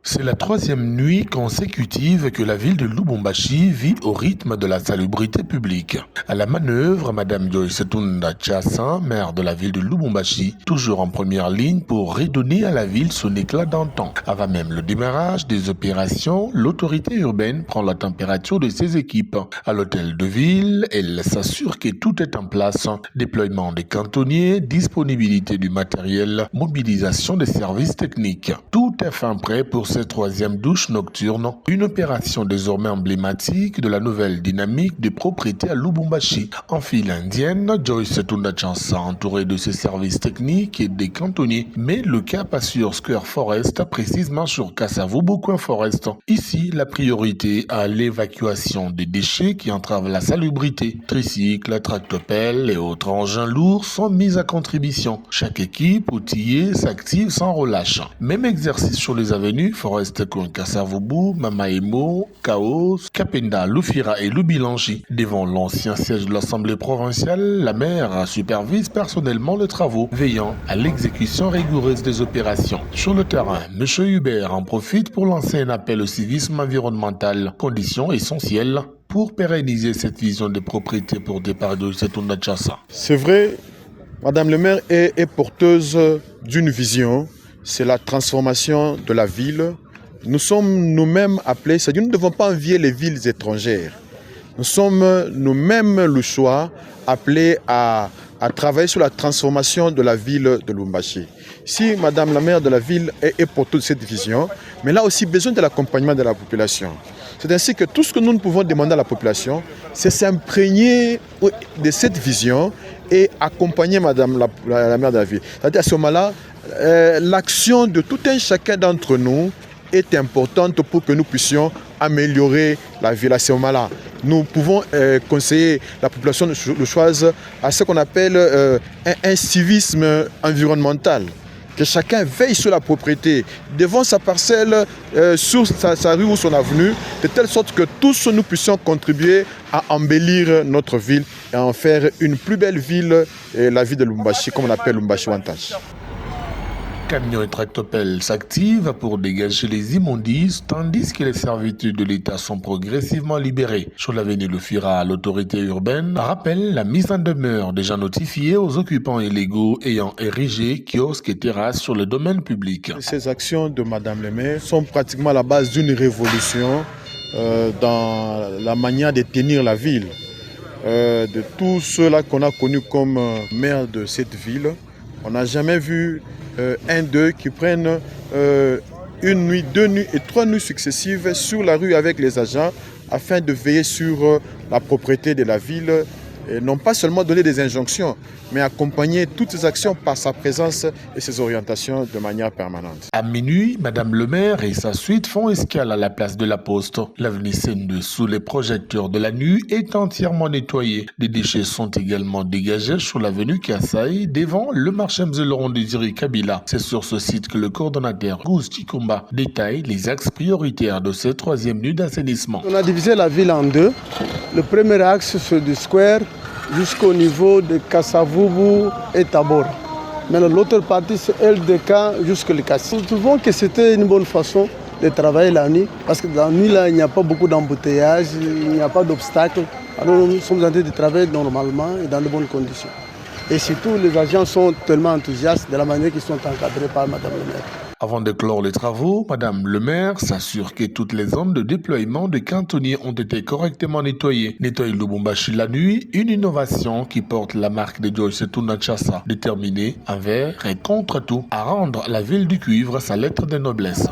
C'est la troisième nuit consécutive que la ville de Lubumbashi vit au rythme de la salubrité publique. À la manœuvre, Madame Joyce Tunda Tchassa, maire de la ville de Lubumbashi, toujours en première ligne pour redonner à la ville son éclat d'antan. Avant même le démarrage des opérations, l'autorité urbaine prend la température de ses équipes. À l'hôtel de ville, elle s'assure que tout est en place. Déploiement des cantonniers, disponibilité du matériel, mobilisation des services techniques. Tout est fin prêt pour cette troisième douche nocturne, une opération désormais emblématique de la nouvelle dynamique des propriétés à Lubumbashi. En file indienne, Joyce Tunda Tchassa, entourée de ses services techniques et des cantonniers, met le cap sur Square Forest, précisément sur Kasavubu Coin Forest. Ici, la priorité à l'évacuation des déchets qui entravent la salubrité. Tricycles, tractopelles et autres engins lourds sont mis à contribution. Chaque équipe outillée s'active sans relâche. Même exercice sur les avenues Forest Coin Kasavubu, Mamaemo, Chaos, Kapenda, Lufira et Lubilangi. Devant l'ancien siège de l'Assemblée provinciale, la maire supervise personnellement les travaux, veillant à l'exécution rigoureuse des opérations. Sur le terrain, M. Hubert en profite pour lancer un appel au civisme environnemental, condition essentielle pour pérenniser cette vision de propriété pour départ de Tunda Tchassa. C'est vrai, Madame le maire est porteuse d'une vision. C'est la transformation de la ville. Nous sommes nous-mêmes appelés, c'est-à-dire nous ne devons pas envier les villes étrangères. Nous sommes nous-mêmes le choix appelés à travailler sur la transformation de la ville de Lubumbashi. Si Madame la maire de la ville est porteuse de cette vision, mais elle a aussi besoin de l'accompagnement de la population. C'est ainsi que tout ce que nous pouvons demander à la population, c'est s'imprégner de cette vision et accompagner Madame la maire de la ville. C'est-à-dire à ce moment-là, l'action de tout un chacun d'entre nous est importante pour que nous puissions améliorer la ville. À ce moment-là, nous pouvons conseiller la population de choisir à ce qu'on appelle un civisme environnemental. Que chacun veille sur la propriété, devant sa parcelle, sur sa rue ou son avenue, de telle sorte que tous nous puissions contribuer à embellir notre ville et à en faire une plus belle ville, la ville de Lubumbashi, comme on appelle Lubumbashi Wantage. Camions et tractopelles s'activent pour dégager les immondices, tandis que les servitudes de l'État sont progressivement libérées. Sur l'avenue Lufira, l'autorité urbaine rappelle la mise en demeure déjà notifiée aux occupants illégaux ayant érigé kiosques et terrasses sur le domaine public. Ces actions de Madame le maire sont pratiquement à la base d'une révolution dans la manière de tenir la ville. De tous ceux-là qu'on a connus comme maire de cette ville, on n'a jamais vu un d'eux qui prennent une nuit, 2 nuits et 3 nuits successives sur la rue avec les agents afin de veiller sur la propriété de la ville et non pas seulement donner des injonctions, mais accompagner toutes ces actions par sa présence et ses orientations de manière permanente. À minuit, Madame le maire et sa suite font escale à la place de la Poste. L'avenue Sende, sous les projecteurs de la nuit, est entièrement nettoyée. Des déchets sont également dégagés sur l'avenue Kassai, devant le marché Mzeloron de Ziri Kabila. C'est sur ce site que le coordonnateur Gous Tikumba détaille les axes prioritaires de cette troisième nuit d'assainissement. On a divisé la ville en deux. Le premier axe, c'est du square jusqu'au niveau de Kasavubu et Tabor. Maintenant, l'autre partie, c'est LDK jusqu'au Likasi. Nous trouvons que c'était une bonne façon de travailler la nuit, parce que dans la nuit, là, il n'y a pas beaucoup d'embouteillages, il n'y a pas d'obstacles. Alors nous sommes en train de travailler normalement et dans de bonnes conditions. Et surtout, les agents sont tellement enthousiastes de la manière qu'ils sont encadrés par Madame le maire. Avant de clore les travaux, Madame le maire s'assure que toutes les zones de déploiement de cantonniers ont été correctement nettoyées. Nettoyer Lubumbashi la nuit, une innovation qui porte la marque de Joyce Tunda Tchassa, déterminée envers et contre tout à rendre la ville du cuivre sa lettre de noblesse.